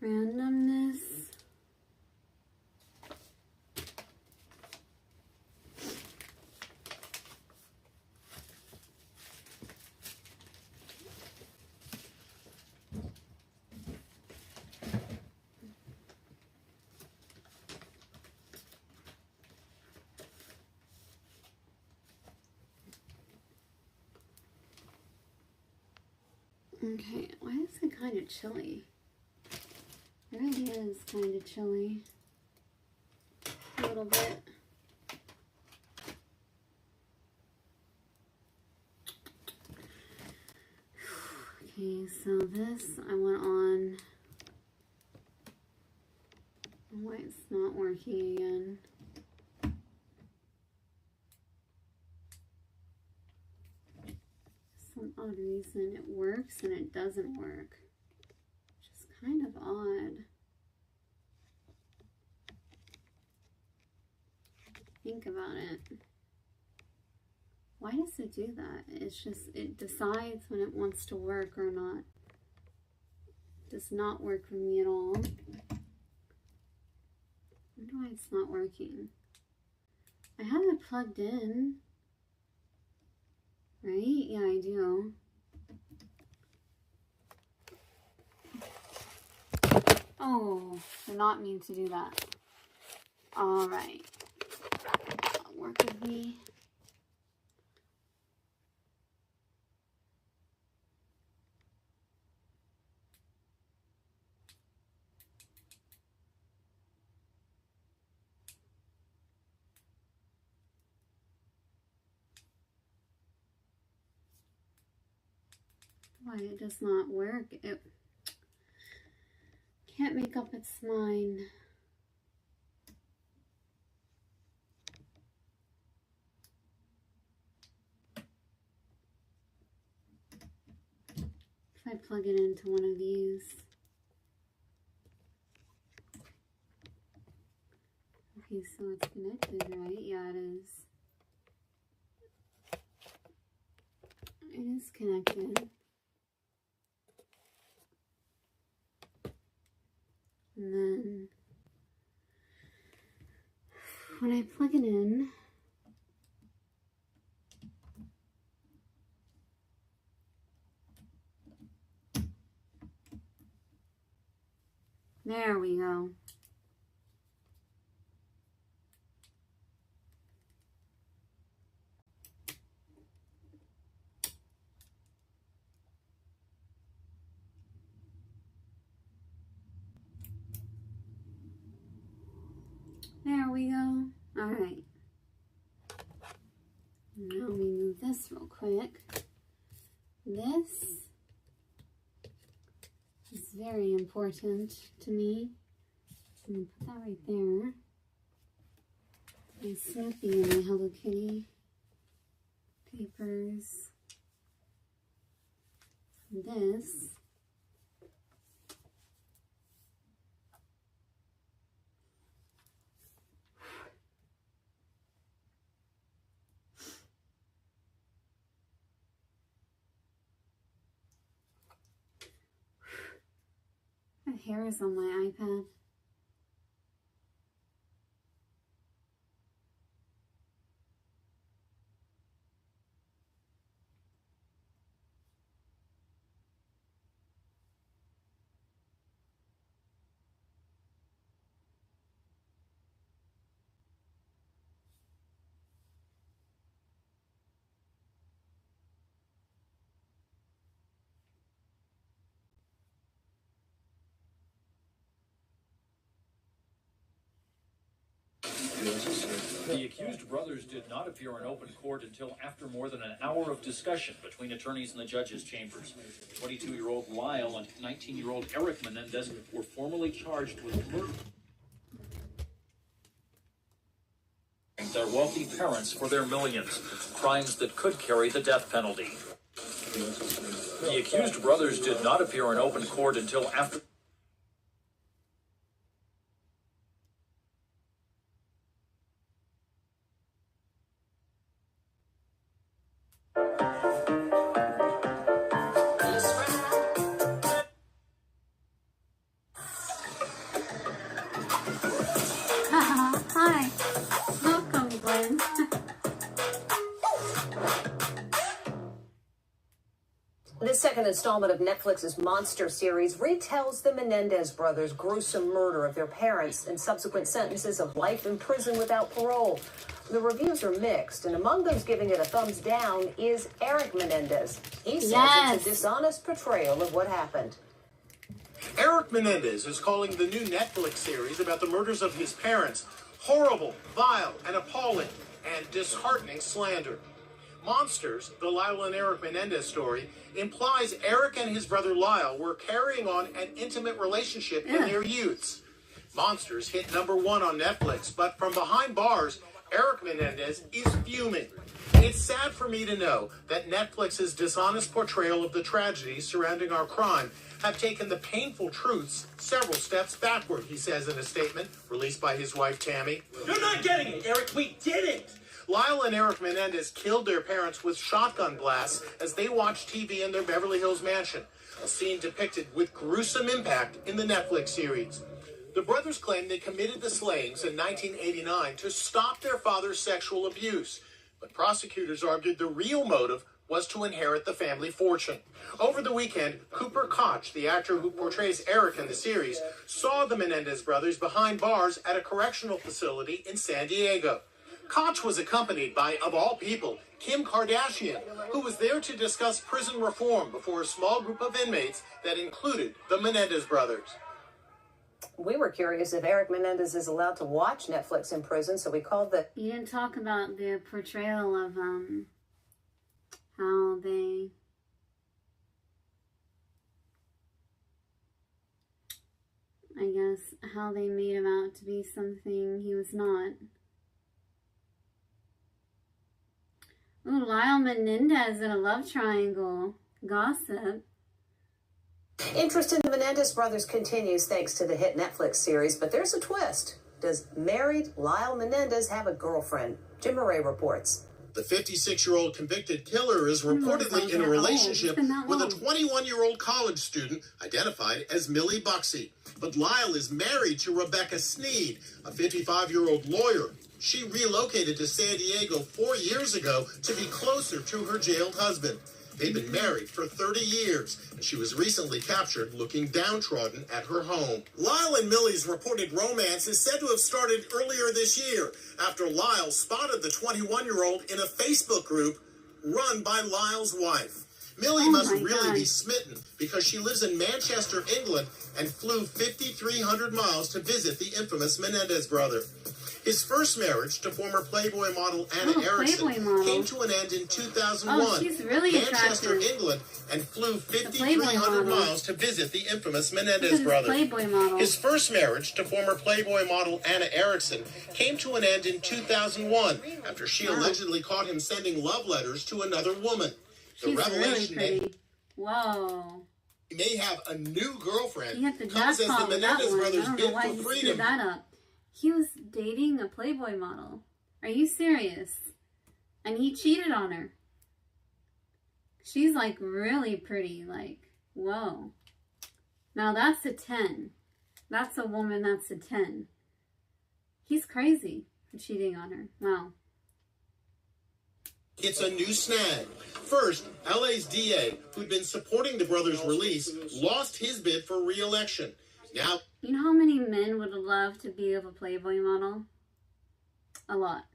randomness. Okay, why is it kind of chilly? It really is kind of chilly. A little bit. Okay, so this I went on. Why it's not working again? Some odd reason it works and it doesn't work, which is kind of odd. Think about it. Why does it do that? It's just, it decides when it wants to work or not. It does not work for me at all. I wonder why it's not working. I have it plugged in. Right? Yeah, I do. Oh, did not mean to do that. All right. Work with me. Why it does not work? It can't make up its mind. If I plug it into one of these. Okay, so it's connected, right? Yeah, it is. It is connected. And then when I plug it in, there we go. There we go. All right. Now let me move this real quick. This is very important to me. I'm going to put that right there. My Snoopy and my Hello Kitty papers. This. My hair is on my iPad. The accused brothers did not appear in open court until after more than an hour of discussion between attorneys in the judges' chambers. 22-year-old Lyle and 19-year-old Eric Menendez were formally charged with murder. Their wealthy parents for their millions, crimes that could carry the death penalty. The accused brothers did not appear in open court until after. This second installment of Netflix's Monster series retells the Menendez brothers' gruesome murder of their parents and subsequent sentences of life in prison without parole. The reviews are mixed, and among those giving it a thumbs down is Eric Menendez. He says it's a dishonest portrayal of what happened. Eric Menendez is calling the new Netflix series about the murders of his parents horrible, vile, and appalling, and disheartening slander. Monsters, the Lyle and Eric Menendez story, implies Eric and his brother Lyle were carrying on an intimate relationship in their youths. Monsters hit #1 on Netflix, but from behind bars, Eric Menendez is fuming. It's sad for me to know that Netflix's dishonest portrayal of the tragedies surrounding our crime have taken the painful truths several steps backward, he says in a statement released by his wife, Tammy. You're not getting it, Eric. We did it. Lyle and Eric Menendez killed their parents with shotgun blasts as they watched TV in their Beverly Hills mansion, a scene depicted with gruesome impact in the Netflix series. The brothers claim they committed the slayings in 1989 to stop their father's sexual abuse, but prosecutors argued the real motive was to inherit the family fortune. Over the weekend, Cooper Koch, the actor who portrays Eric in the series, saw the Menendez brothers behind bars at a correctional facility in San Diego. Koch was accompanied by, of all people, Kim Kardashian, who was there to discuss prison reform before a small group of inmates that included the Menendez brothers. We were curious if Eric Menendez is allowed to watch Netflix in prison, so we called the... You didn't talk about the portrayal of how they... I guess how they made him out to be something he was not. Ooh, Lyle Menendez in a love triangle. Gossip. Interest in the Menendez brothers continues thanks to the hit Netflix series, but there's a twist. Does married Lyle Menendez have a girlfriend? Jim Murray reports. The 56-year-old convicted killer is reportedly in a relationship with a 21-year-old college student identified as Millie Buxey. But Lyle is married to Rebecca Sneed, a 55-year-old lawyer. She relocated to San Diego 4 years ago to be closer to her jailed husband. They've been married for 30 years, and she was recently captured looking downtrodden at her home. Lyle and Millie's reported romance is said to have started earlier this year after Lyle spotted the 21-year-old in a Facebook group run by Lyle's wife. Millie must really be smitten because she lives in Manchester, England, and flew 5,300 miles to visit the infamous Menendez brother. His first marriage to former Playboy model Anna Erickson came to an end in 2001. Oh, she's really Manchester, attractive. England, and flew 5,300 miles to visit the infamous Menendez brother. Playboy model. His first marriage to former Playboy model Anna Erickson came to an end in 2001 after she allegedly caught him sending love letters to another woman. She's really pretty. Whoa. He may have a new girlfriend. He hit the comes as the jackpot with that Menendez one. I brothers don't know bid why for he freedom. screwed that up. He was dating a Playboy model. Are you serious? And he cheated on her. She's like really pretty. Like, whoa. Now that's a 10. That's a woman that's a 10. He's crazy for cheating on her. Wow. It's a new snag. First, LA's DA, who'd been supporting the brothers' release, lost his bid for re-election. Now, you know how many men would love to be of a Playboy model? A lot.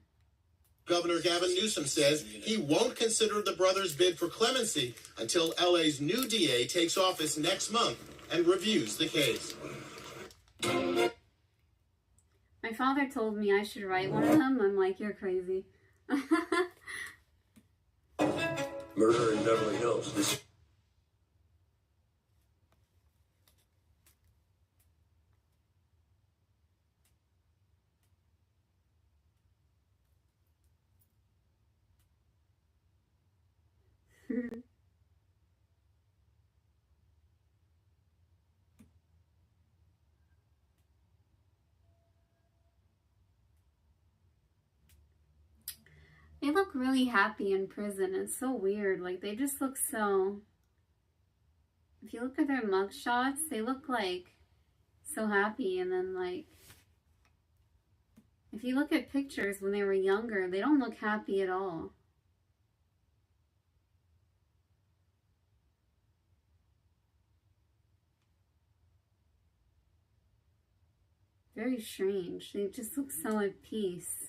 Governor Gavin Newsom says he won't consider the brothers' bid for clemency until LA's new DA takes office next month and reviews the case. My father told me I should write one of them. I'm like, you're crazy. Murder in Beverly Hills. This They look really happy in prison. It's so weird. Like, they just look so... If you look at their mug shots, they look like so happy. And then, like, if you look at pictures when they were younger, they don't look happy at all. very strange. They just look so at peace.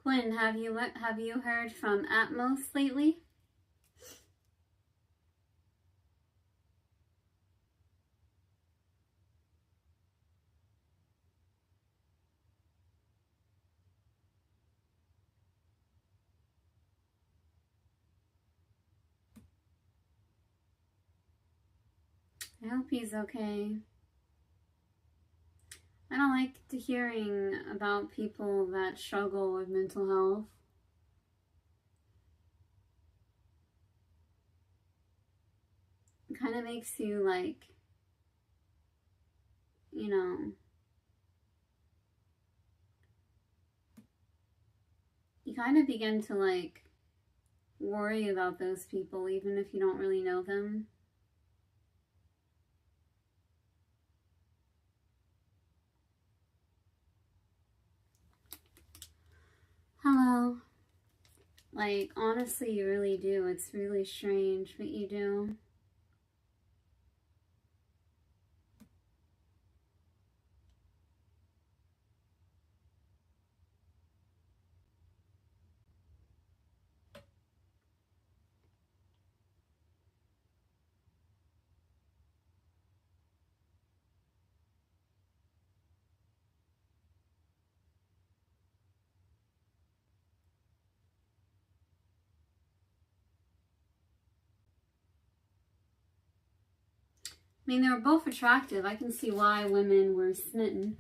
Quinn, have you heard from Atmos lately? I hope he's okay. I don't like hearing about people that struggle with mental health. It kind of makes you like, you know, you kind of begin to like worry about those people even if you don't really know them. Hello. Like, honestly, you really do. It's really strange what you do. I mean, they were both attractive. I can see why women were smitten.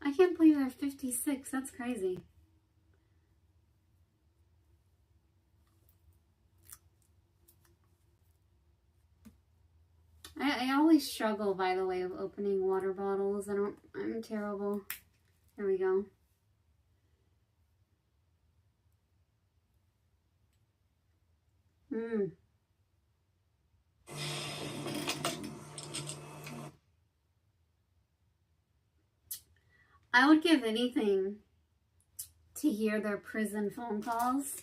I can't believe they're 56. That's crazy. I always struggle, by the way, of opening water bottles. I'm terrible. There we go. I would give anything to hear their prison phone calls.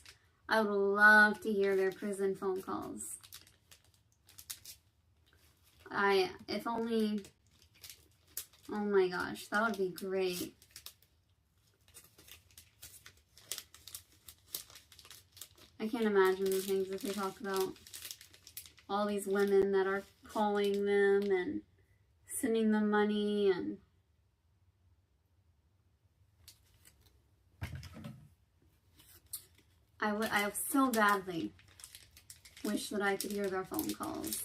I would love to hear their prison phone calls. If only, oh my gosh, that would be great. I can't imagine the things that they talk about. All these women that are calling them and sending them money and I so badly wish that I could hear their phone calls.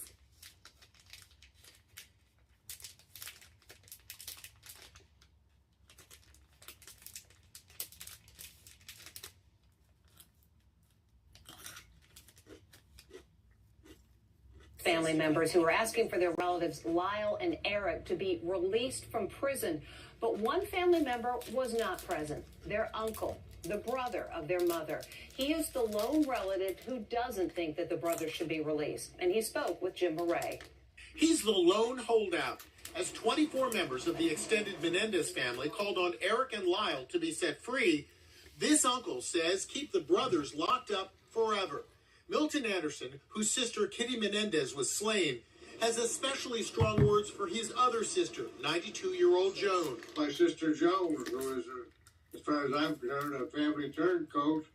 Family members who are asking for their relatives Lyle and Eric to be released from prison. But one family member was not present. Their uncle, the brother of their mother. He is the lone relative who doesn't think that the brothers should be released. And he spoke with Jim Murray. He's the lone holdout, as 24 members of the extended Menendez family called on Eric and Lyle to be set free. This uncle says keep the brothers locked up forever. Milton Anderson, whose sister Kitty Menendez was slain, has especially strong words for his other sister, 92-year-old Joan. My sister Joan, who is, as far as I'm concerned, a family turncoat.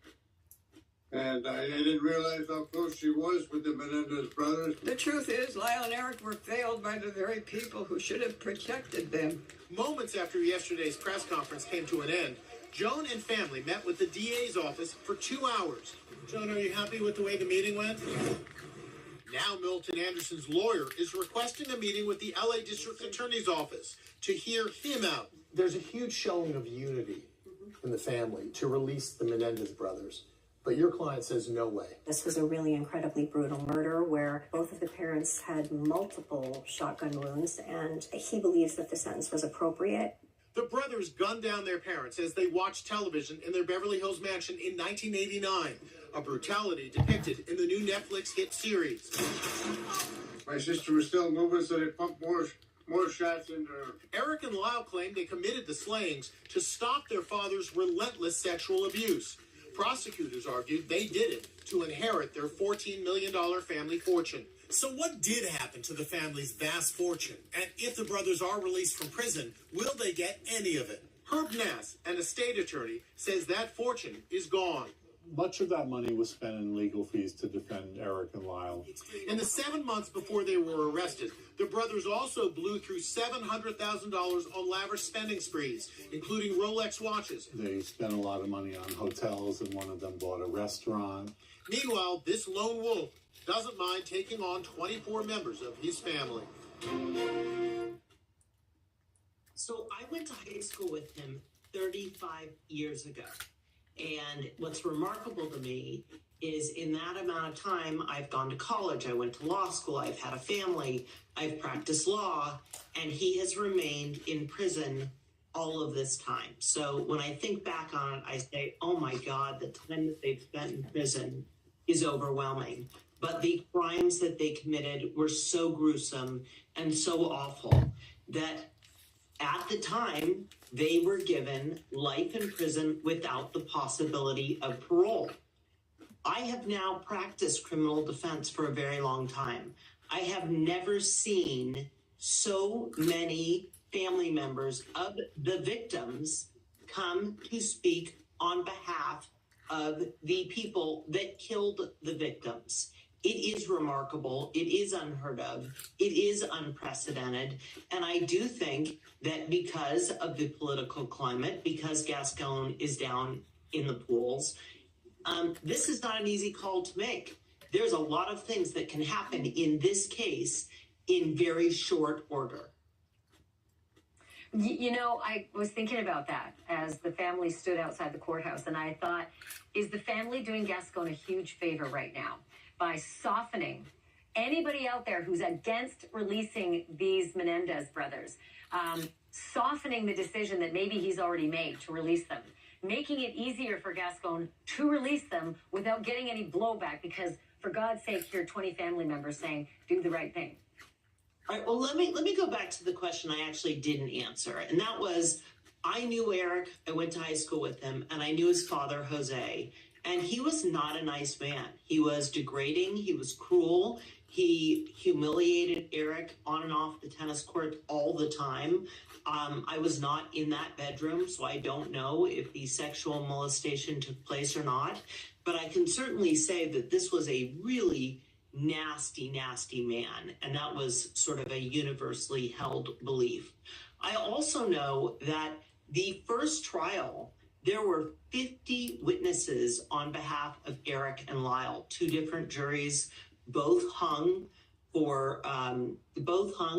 And I didn't realize how close she was with the Menendez brothers. The truth is, Lyle and Eric were failed by the very people who should have protected them. Moments after yesterday's press conference came to an end, Joan and family met with the DA's office for 2 hours. Joan, are you happy with the way the meeting went? Now Milton Anderson's lawyer is requesting a meeting with the LA District Attorney's Office to hear him out. There's a huge showing of unity in the family to release the Menendez brothers. But your client says no way. This was a really incredibly brutal murder where both of the parents had multiple shotgun wounds, and he believes that the sentence was appropriate. The brothers gunned down their parents as they watched television in their Beverly Hills mansion in 1989, a brutality depicted in the new Netflix hit series. My sister was still moving, so they pumped more shots into her. Eric and Lyle claimed they committed the slayings to stop their father's relentless sexual abuse. Prosecutors argued they did it to inherit their $14 million family fortune. So what did happen to the family's vast fortune? And if the brothers are released from prison, will they get any of it? Herb Nass, an estate attorney, says that fortune is gone. Much of that money was spent in legal fees to defend Eric and Lyle. In the 7 months before they were arrested, the brothers also blew through $700,000 on lavish spending sprees, including Rolex watches. They spent a lot of money on hotels, and one of them bought a restaurant. Meanwhile, this lone wolf doesn't mind taking on 24 members of his family. So I went to high school with him 35 years ago. And what's remarkable to me is in that amount of time, I've gone to college, I went to law school, I've had a family, I've practiced law, and he has remained in prison all of this time. So when I think back on it, I say, oh my God, the time that they've spent in prison is overwhelming. But the crimes that they committed were so gruesome and so awful that at the time, they were given life in prison without the possibility of parole. I have now practiced criminal defense for a very long time. I have never seen so many family members of the victims come to speak on behalf of the people that killed the victims. It is remarkable. It is unheard of. It is unprecedented. And I do think that because of the political climate, because Gascon is down in the polls, this is not an easy call to make. There's a lot of things that can happen in this case in very short order. You know, I was thinking about that as the family stood outside the courthouse, and I thought, is the family doing Gascon a huge favor right now by softening anybody out there who's against releasing these Menendez brothers, softening the decision that maybe he's already made to release them, making it easier for Gascon to release them without getting any blowback, because for God's sake, here are 20 family members saying, do the right thing. All right, well, let me go back to the question I actually didn't answer. And that was, I knew Eric, I went to high school with him, and I knew his father, Jose. And he was not a nice man. He was degrading. He was cruel. He humiliated Eric on and off the tennis court all the time. I was not in that bedroom, so I don't know if the sexual molestation took place or not. But I can certainly say that this was a really nasty, nasty man. And that was sort of a universally held belief. I also know that the first trial, there were 50 witnesses on behalf of Eric and Lyle, two different juries, both hung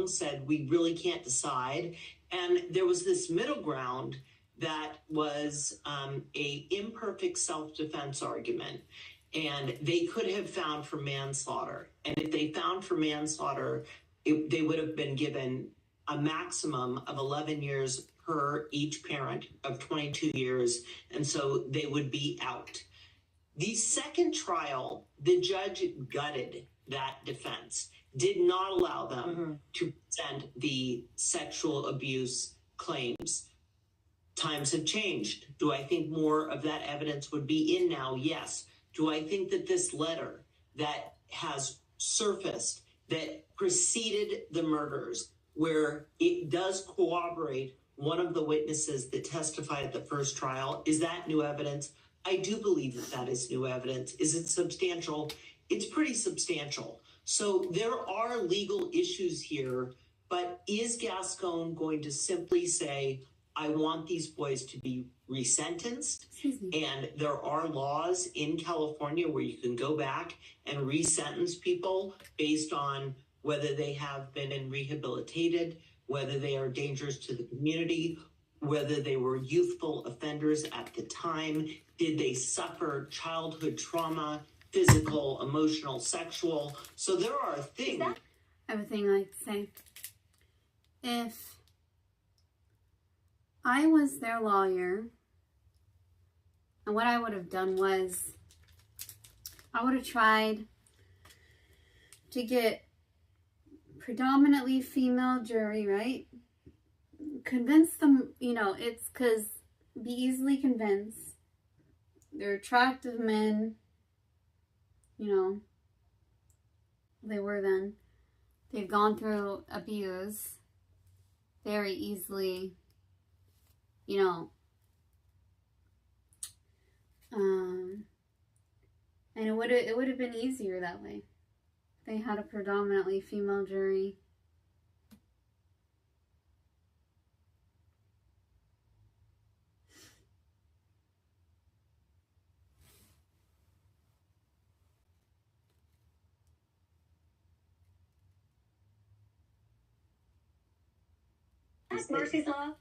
said, we really can't decide. And there was this middle ground that was a imperfect self-defense argument. And they could have found for manslaughter. And if they found for manslaughter, they would have been given a maximum of 11 years per each parent of 22 years. And so they would be out. The second trial, the judge gutted that defense, did not allow them to present the sexual abuse claims. Times have changed. Do I think more of that evidence would be in now? Yes. Do I think that this letter that has surfaced that preceded the murders, where it does corroborate one of the witnesses that testified at the first trial, is that new evidence? I do believe that that is new evidence. Is it substantial? It's pretty substantial. So there are legal issues here, but is Gascon going to simply say, I want these boys to be resentenced? And there are laws in California where you can go back and resentence people based on whether they have been rehabilitated, whether they are dangerous to the community, whether they were youthful offenders at the time. Did they suffer childhood trauma, physical, emotional, sexual? So there are things. I have a thing I like to say. If I was their lawyer, and what I would have done was, I would have tried to get predominantly female jury, right? Convince them, you know, it's because be easily convinced. They're attractive men, you know, they were then. They've gone through abuse very easily, you know, and it would have been easier that way. They had a predominantly female jury. That's Marcy's Law.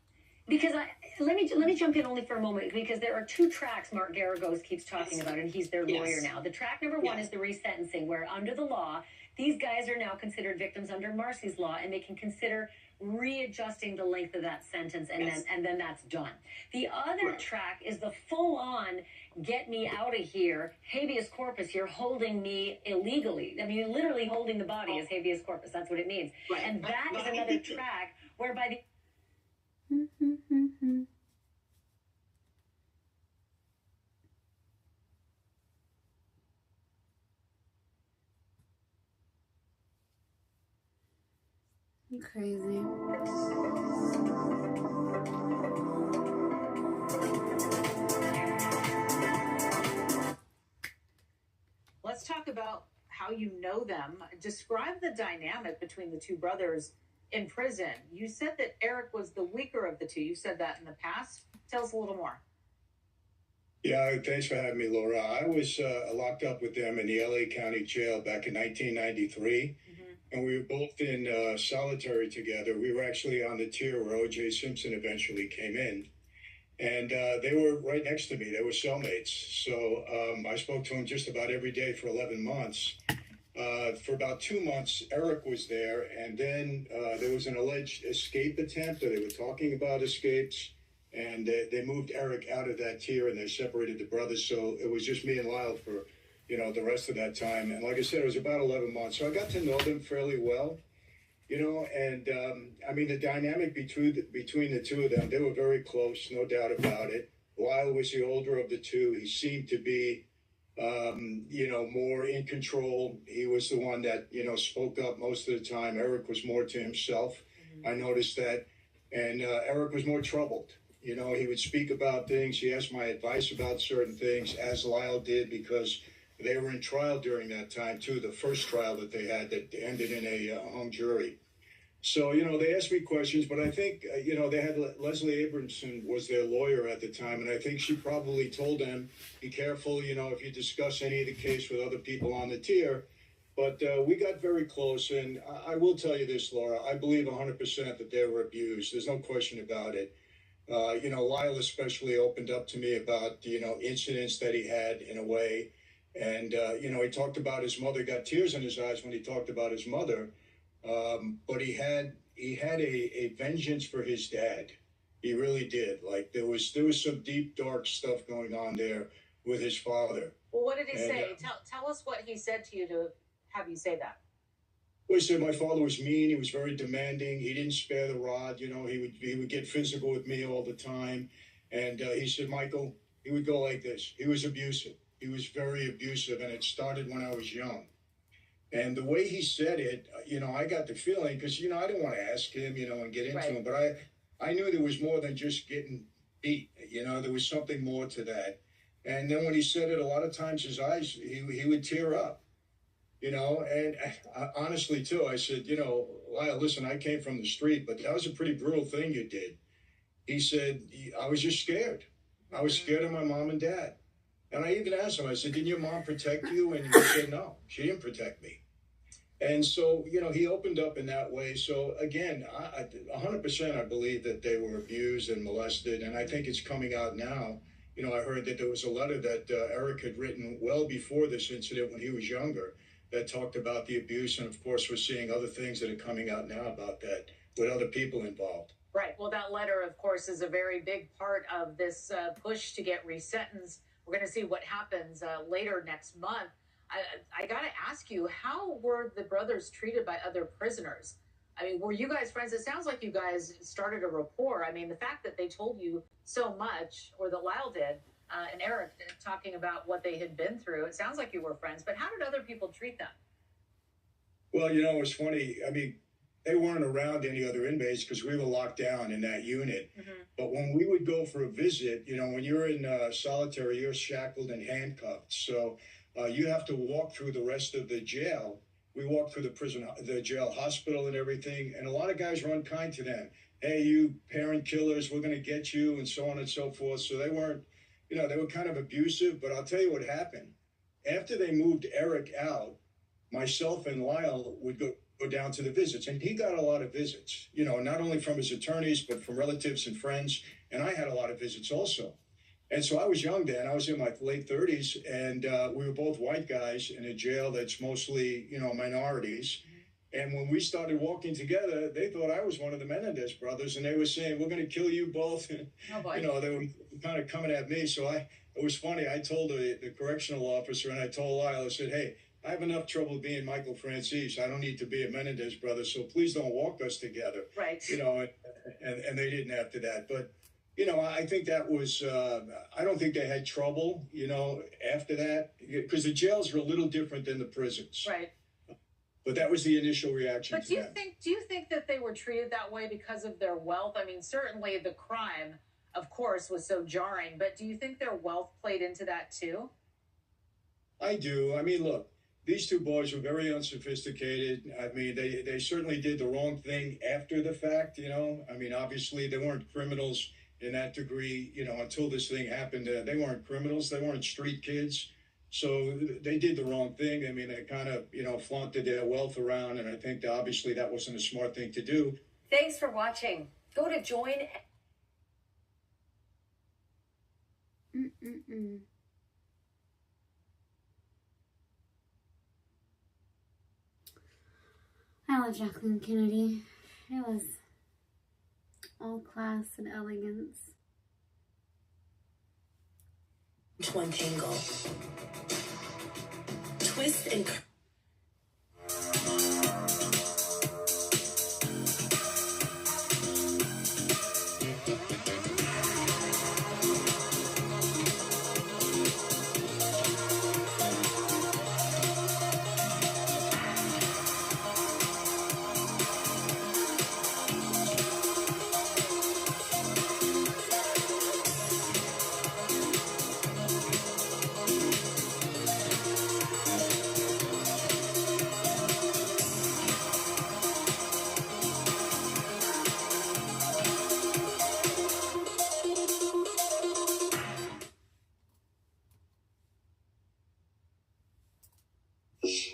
Because let me jump in only for a moment, because there are two tracks Mark Garagos keeps talking about, and he's their lawyer now. The track number one is the resentencing, where under the law, these guys are now considered victims under Marcy's Law, and they can consider readjusting the length of that sentence, and then that's done. The other track is the full-on get me out of here, habeas corpus. You're holding me illegally. I mean, literally holding the body is habeas corpus. That's what it means. And that is another track whereby the Crazy. Let's talk about how you know them. Describe the dynamic between the two brothers in prison. You said that Eric was the weaker of the two. You said that in the past. Tell us a little more. Yeah, thanks for having me, Laura. I was locked up with them in the LA County Jail back in 1993. And we were both in solitary together. We were actually on the tier where O.J. Simpson eventually came in. And they were right next to me. They were cellmates. So I spoke to them just about every day for 11 months. For about 2 months, Eric was there. And then there was an alleged escape attempt, or they were talking about escapes. And they moved Eric out of that tier, and they separated the brothers. So it was just me and Lyle for the rest of that time. And like I said, it was about 11 months. So I got to know them fairly well, and I mean, the dynamic between the two of them, they were very close, no doubt about it. Lyle was the older of the two. He seemed to be, more in control. He was the one that, spoke up most of the time. Eric was more to himself. I noticed that. And Eric was more troubled. He would speak about things. He asked my advice about certain things, as Lyle did, because they were in trial during that time, too, the first trial that they had that ended in a hung jury. So, they asked me questions, but I think, they had Leslie Abramson was their lawyer at the time, and I think she probably told them, be careful, if you discuss any of the case with other people on the tier. But we got very close, and I will tell you this, Laura, I believe 100% that they were abused. There's no question about it. Lyle especially opened up to me about, incidents that he had in a way. And, he talked about his mother, got tears in his eyes when he talked about his mother. But he had a vengeance for his dad. He really did. Like there was some deep, dark stuff going on there with his father. Well, what did he say? Tell us what he said to you to have you say that. Well, he said my father was mean. He was very demanding. He didn't spare the rod. He would get physical with me all the time. And he said, Michael, he would go like this. He was abusive. He was very abusive, and it started when I was young. And the way he said it, I got the feeling, because, I didn't want to ask him, and get into him, but I knew there was more than just getting beat. There was something more to that. And then when he said it, a lot of times his eyes, he would tear up, and honestly, too, I said, Lyle, listen, I came from the street, but that was a pretty brutal thing you did. He said, I was just scared. I was scared of my mom and dad. And I even asked him, I said, didn't your mom protect you? And he said, no, she didn't protect me. And so, he opened up in that way. So again, 100% I believe that they were abused and molested. And I think it's coming out now. I heard that there was a letter that Eric had written well before this incident when he was younger that talked about the abuse. And of course, we're seeing other things that are coming out now about that with other people involved. Right. Well, that letter, of course, is a very big part of this push to get resentenced. We're going to see what happens later next month. I got to ask you, how were the brothers treated by other prisoners? I mean, were you guys friends? It sounds like you guys started a rapport. I mean, the fact that they told you so much, or that Lyle did, and Eric talking about what they had been through, it sounds like you were friends. But how did other people treat them? Well, it's funny. I mean, they weren't around any other inmates because we were locked down in that unit. Mm-hmm. But when we would go for a visit, when you're in solitary, you're shackled and handcuffed. So you have to walk through the rest of the jail. We walked through the jail hospital and everything. And a lot of guys were unkind to them. Hey, you parent killers, we're going to get you, and so on and so forth. So they weren't, they were kind of abusive. But I'll tell you what happened. After they moved Eric out, myself and Lyle would go down to the visits, and he got a lot of visits, not only from his attorneys, but from relatives and friends. And I had a lot of visits also. And so I was young then. I was in my late 30s, and we were both white guys in a jail that's mostly, minorities. And when we started walking together, they thought I was one of the Menendez brothers, and they were saying, we're going to kill you both. Oh, boy. They were kind of coming at me. So it was funny. I told the correctional officer, and I told Lyle, I said, hey, I have enough trouble being Michael Francis. I don't need to be a Menendez brother, so please don't walk us together. Right. And they didn't after that. But, I think that was, I don't think they had trouble, after that, because the jails are a little different than the prisons. Right. But that was the initial reaction. But do you think that they were treated that way because of their wealth? I mean, certainly the crime, of course, was so jarring, but do you think their wealth played into that too? I do. I mean, look, these two boys were very unsophisticated. I mean, they certainly did the wrong thing after the fact, I mean, obviously they weren't criminals in that degree, until this thing happened. They weren't criminals. They weren't street kids. So they did the wrong thing. I mean, they kind of, flaunted their wealth around, and I think that obviously that wasn't a smart thing to do. Thanks for watching. Go to join. I love Jacqueline Kennedy. It was all class and elegance. One jingle. Twist and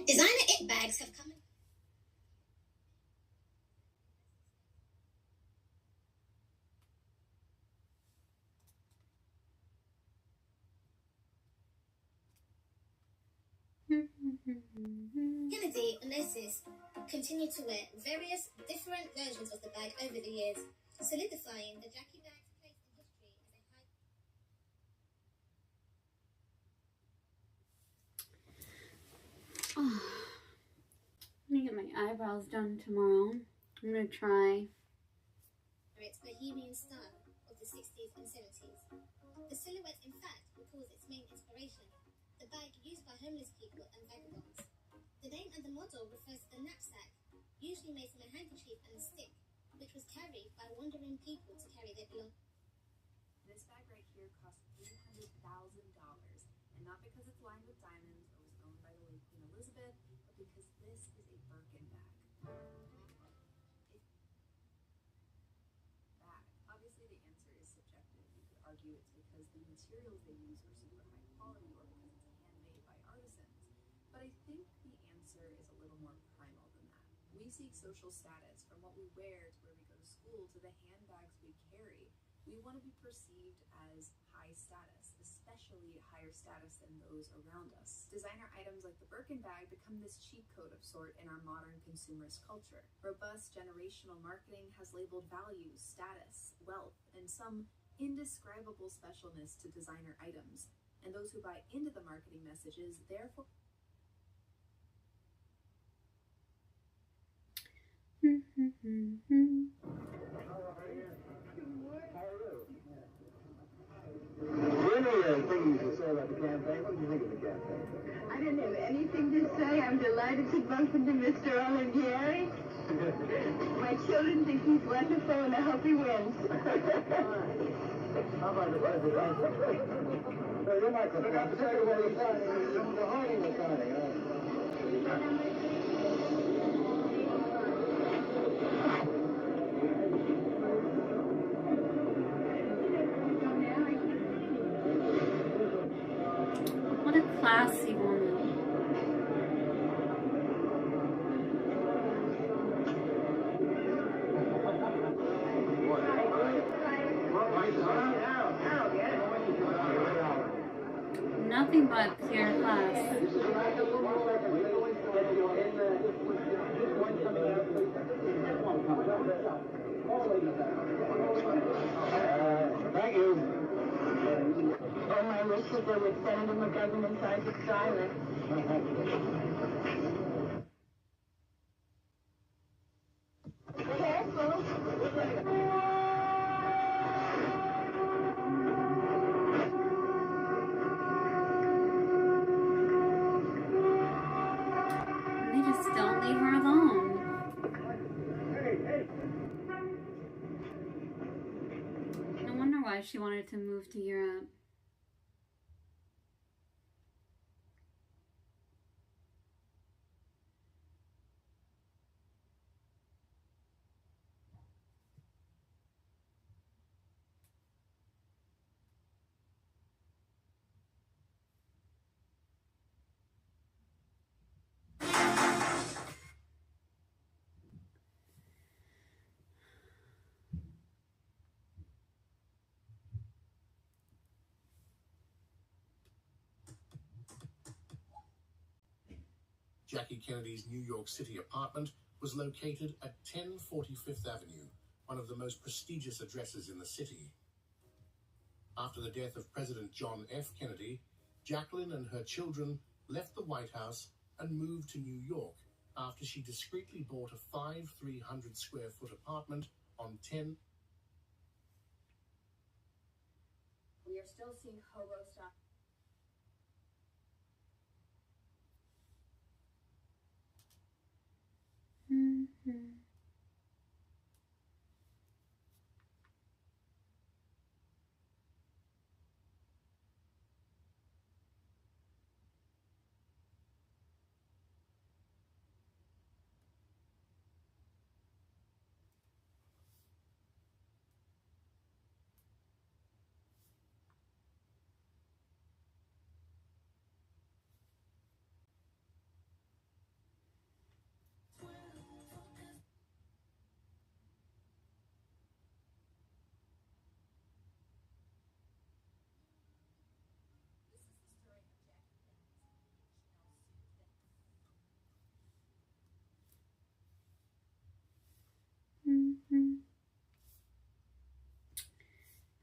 Designer it bags have come in. Kennedy and Isis continue to wear various different versions of the bag over the years, solidifying the Jackie bag's place in history as a high... Oh, I'm gonna get my eyebrows done tomorrow. I'm gonna try. Its bohemian style of the 60s and 70s. The silhouette, in fact, recalls its main inspiration, the bag used by homeless people and vagabonds. The name and the model refers to the knapsack, usually made from a handkerchief and a stick, which was carried by wandering people to carry their belongings. This bag right here cost $800,000, and not because it's lined with diamonds or was owned by the late Queen Elizabeth, but because this is a Birkin bag. Obviously, the answer is subjective. You could argue it's because the materials they use are super high quality or because it's handmade by artisans. But I think the answer is a little more primal. We seek social status from what we wear to where we go to school to the handbags we carry. We want to be perceived as high status, especially higher status than those around us. Designer items like the Birkin bag become this cheat code of sort in our modern consumerist culture. Robust generational marketing has labeled values, status, wealth, and some indescribable specialness to designer items. And those who buy into the marketing messages therefore things to say about the campaign. What did you think of the campaign? I don't have anything to say. I'm delighted to bump into Mr. Olivieri. My children think he's wonderful, and I hope he wins. How about the president? So you're not going to have to say what he's done. The hiding was signing, What a classy woman. Nothing but pure class. Thank you. Oh, my wish that they would send him a government-sized asylum. They just don't leave her alone. No wonder why she wanted to move to Europe. Jackie Kennedy's New York City apartment was located at 1045th Avenue, one of the most prestigious addresses in the city. After the death of President John F. Kennedy, Jacqueline and her children left the White House and moved to New York after she discreetly bought a 300 square foot apartment on 10. we are still seeing hobo style.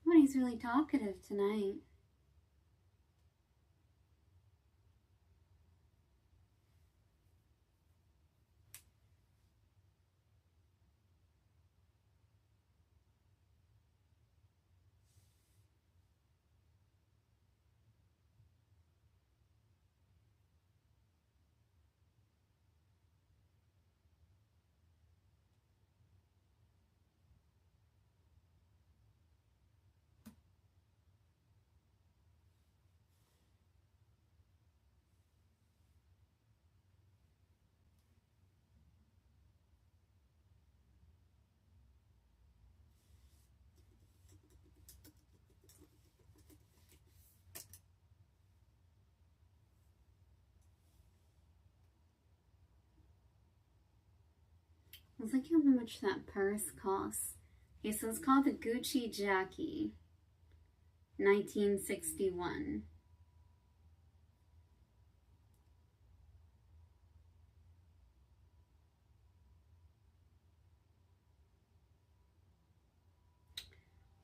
Somebody's really talkative tonight. Let's look at how much that purse costs. Okay, so it's called the Gucci Jackie, 1961.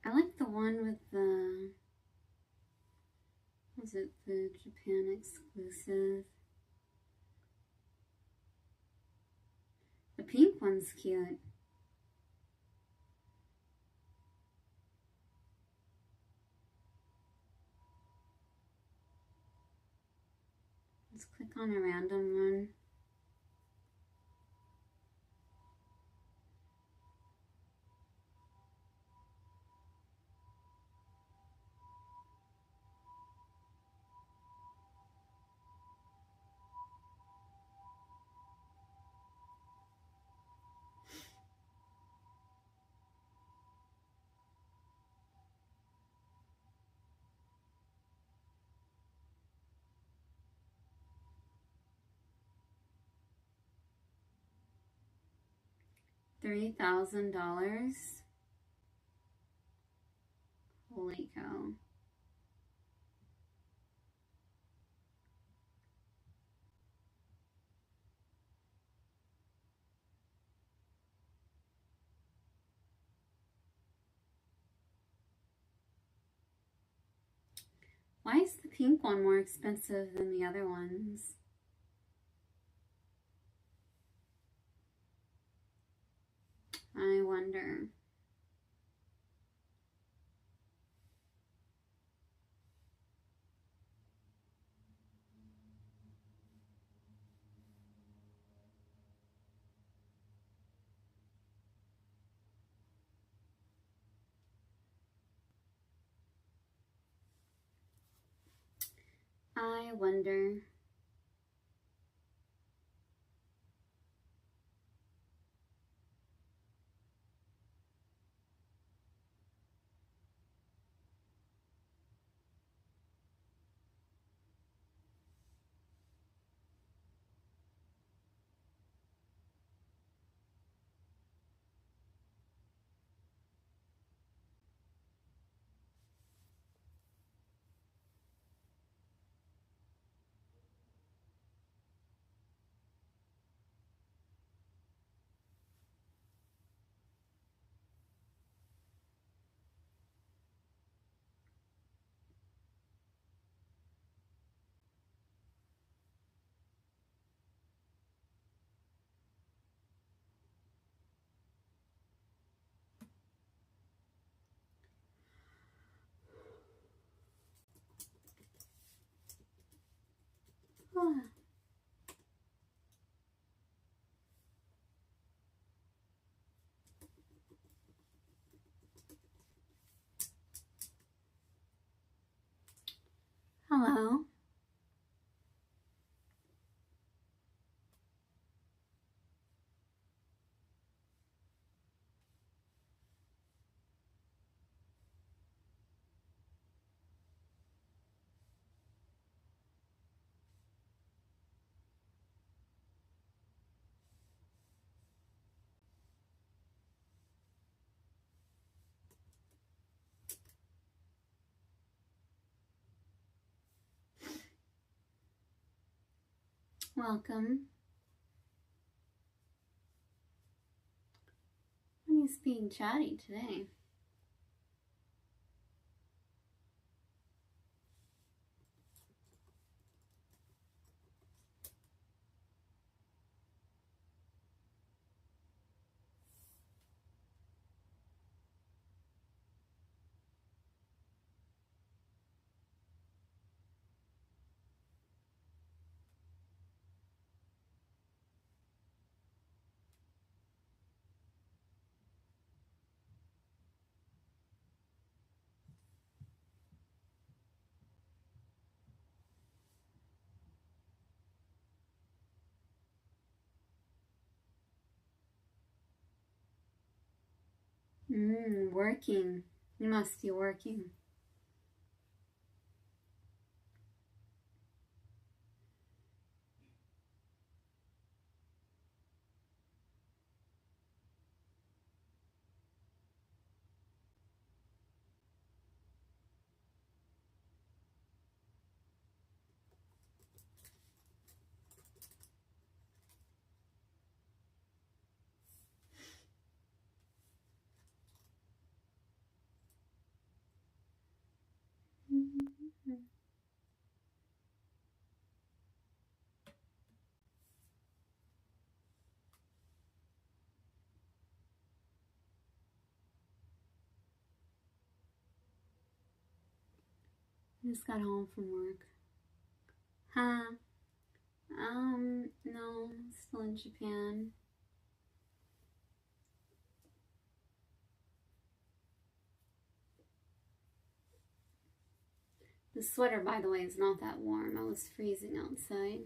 I like the one with the, was it the Japan exclusive? The pink one's cute. Let's click on a random one. $3,000. Holy cow. Why is the pink one more expensive than the other ones? I wonder. I wonder. Oh. Hello. Welcome. He's being chatty today. Working. You must be working. Just got home from work. Huh? No, still in Japan. The sweater, by the way, is not that warm. I was freezing outside.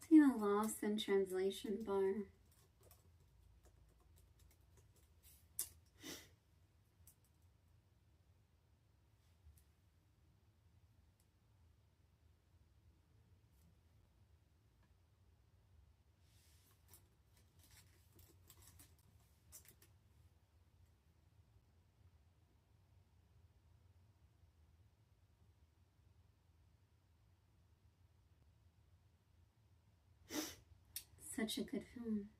See the lost in translation bar. Such a good film.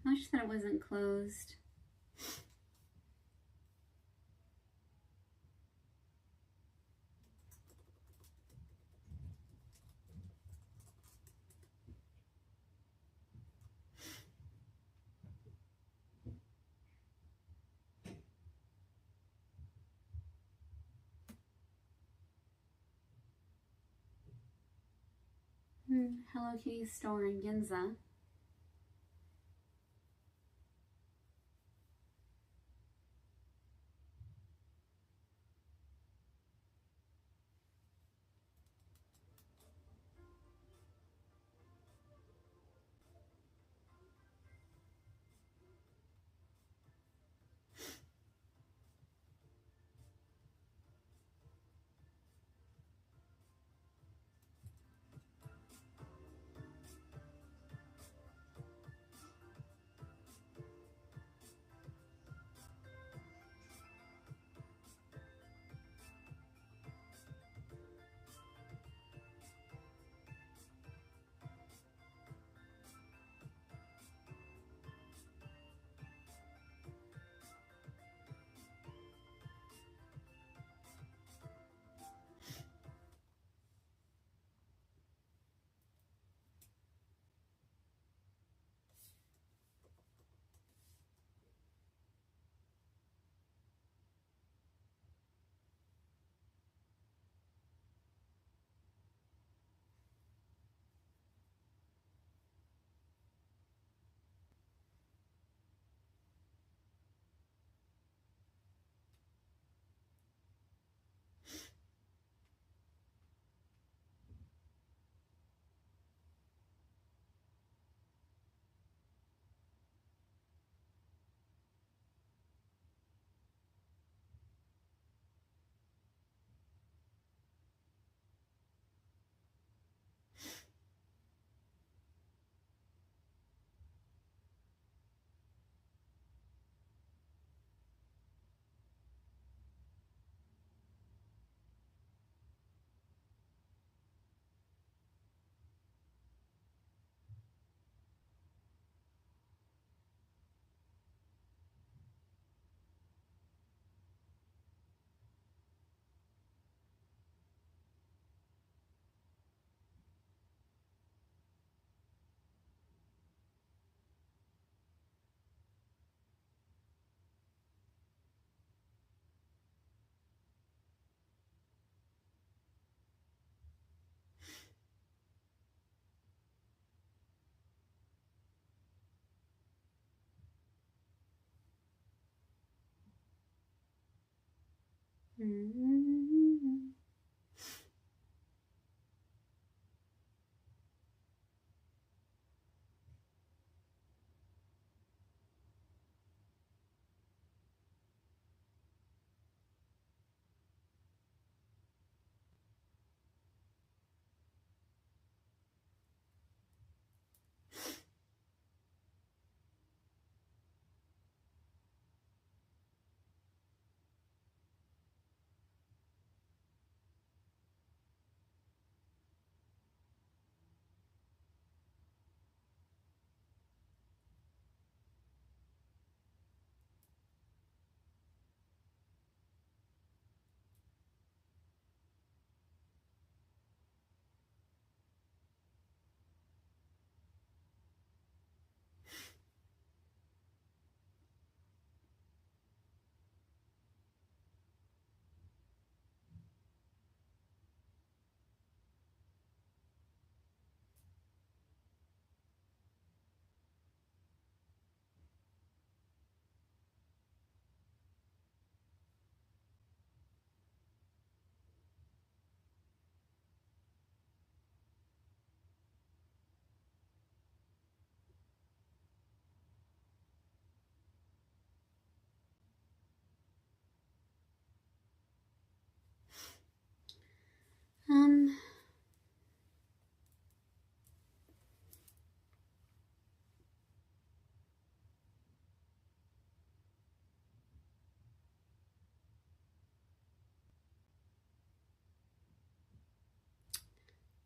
I wish that it wasn't closed. Hello Kitty store in Ginza.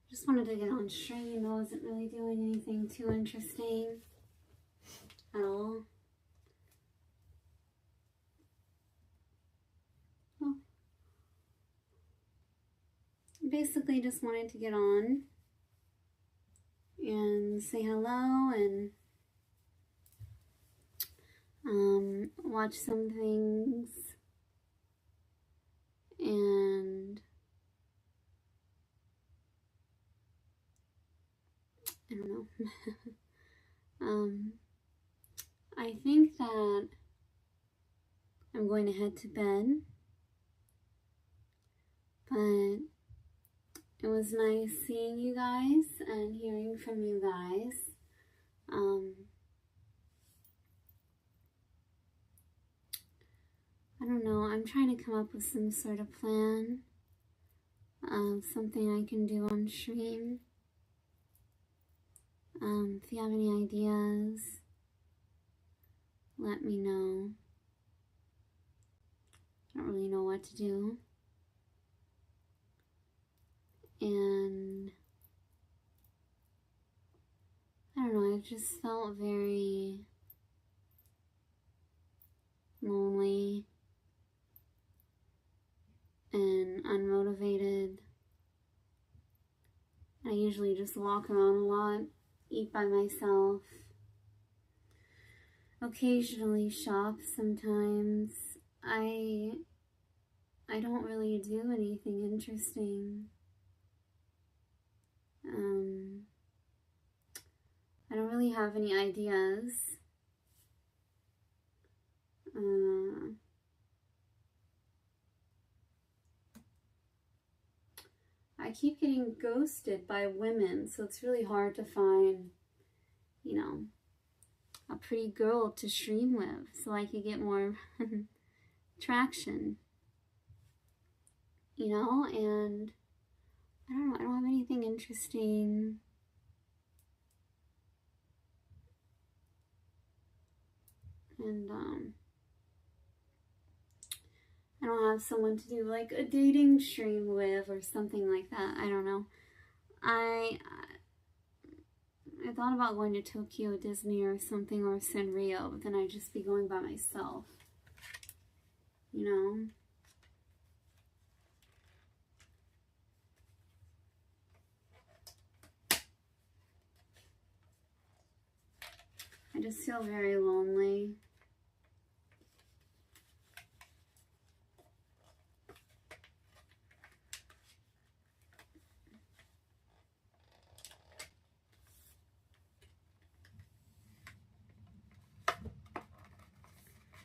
Just wanted to get on stream. I wasn't really doing anything too interesting at all. Well, basically just wanted to get on and say hello and watch some things and I don't know. I think that I'm going to head to bed, but it was nice seeing you guys and hearing from you guys. I don't know, I'm trying to come up with some sort of plan of something I can do on stream. If you have any ideas, let me know. I don't really know what to do. And I don't know, I just felt very lonely and unmotivated. I usually just walk around a lot, eat by myself, occasionally shop sometimes. I don't really do anything interesting. I don't really have any ideas. I keep getting ghosted by women, so it's really hard to find, you know, a pretty girl to stream with so I could get more traction, you know, and I don't know, I don't have anything interesting. And I don't have someone to do like a dating stream with or something like that. I don't know. I thought about going to Tokyo Disney or something, or Sanrio, but then I'd just be going by myself, you know? I just feel very lonely.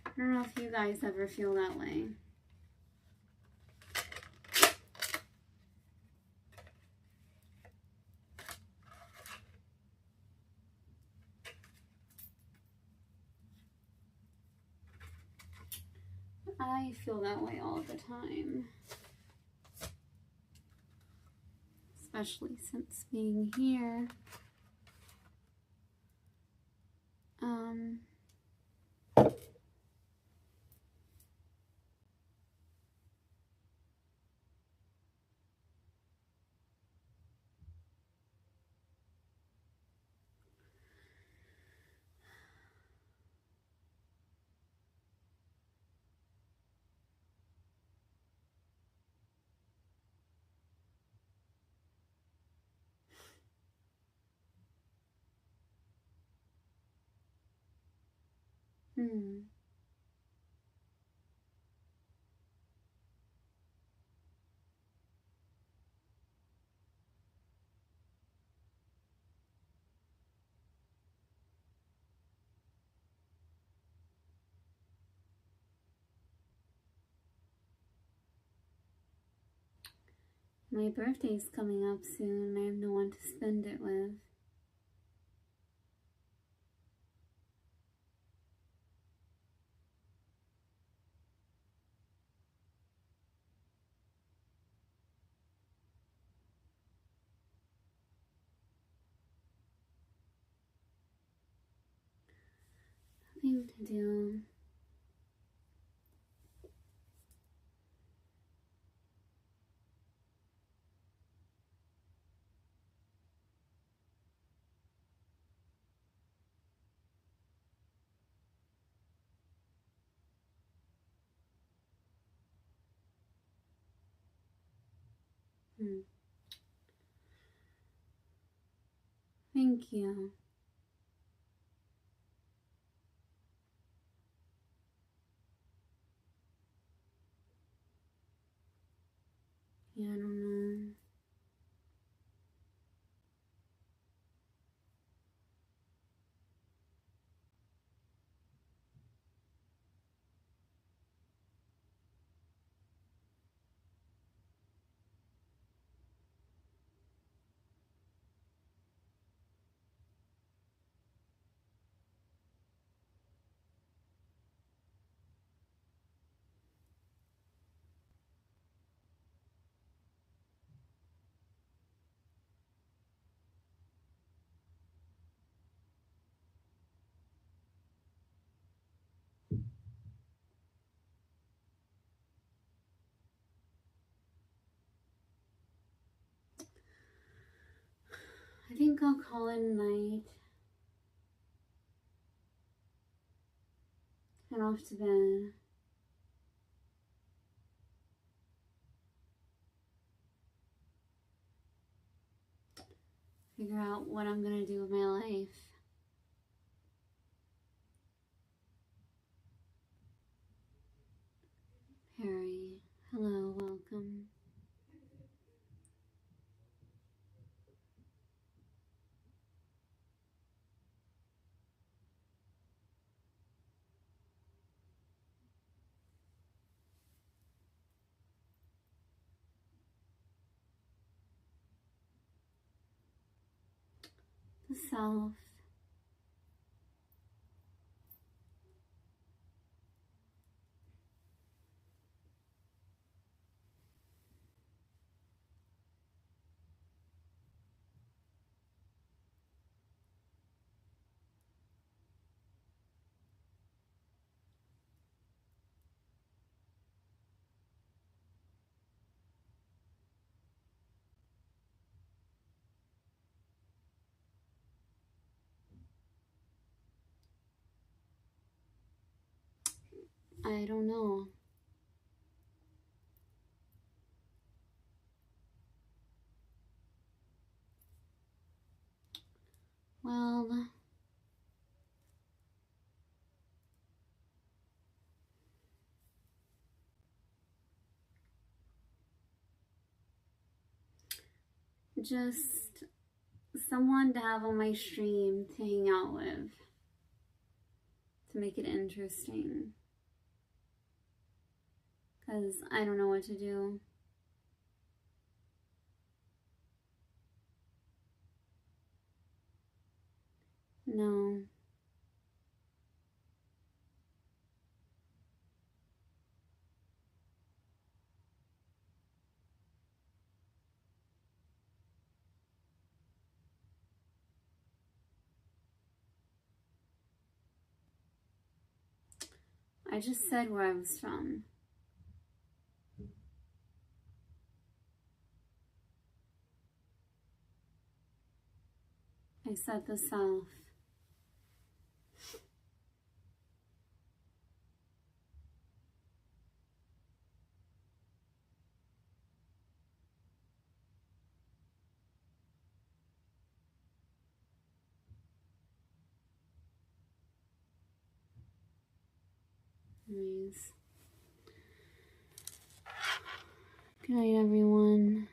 I don't know if you guys ever feel that way. I feel that way all the time. Especially since being here. My birthday's coming up soon and I have no one to spend it with. Nothing to do. Thank you. Yeah, I don't know. I think I'll call it a night. Head off to bed. Figure out what I'm gonna do with my life. Perry, hello, welcome. The South. I don't know. Well, just someone to have on my stream to hang out with, to make it interesting, because I don't know what to do. No. I just said where I was from. I said the South. Anyways. Good night, everyone.